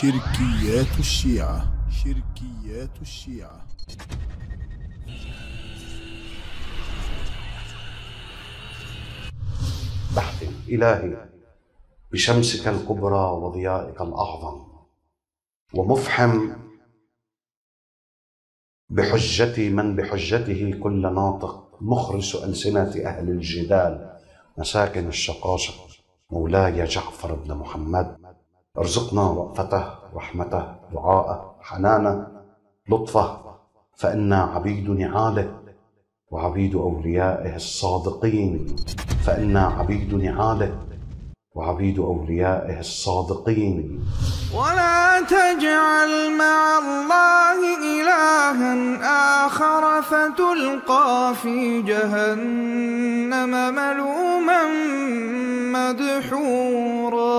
شركيات الشيعة. شركيات الشيعة. بحث إلهي بشمسك الكبرى وضيائك الأعظم، ومفحم بحجتي من بحجته كل ناطق، مخرس ألسنة أهل الجدال مساكن الشقاشق. مولاي جعفر بن محمد، ارزقنا رأفته، رحمته، دعاءه، حنانه، لطفه، فإنا عبيد نعاله وعبيد أوليائه الصادقين، فإنا عبيد نعاله وعبيد أوليائه الصادقين. ولا تجعل مع الله إلها آخر فتلقى في جهنم ملوما مدحورا.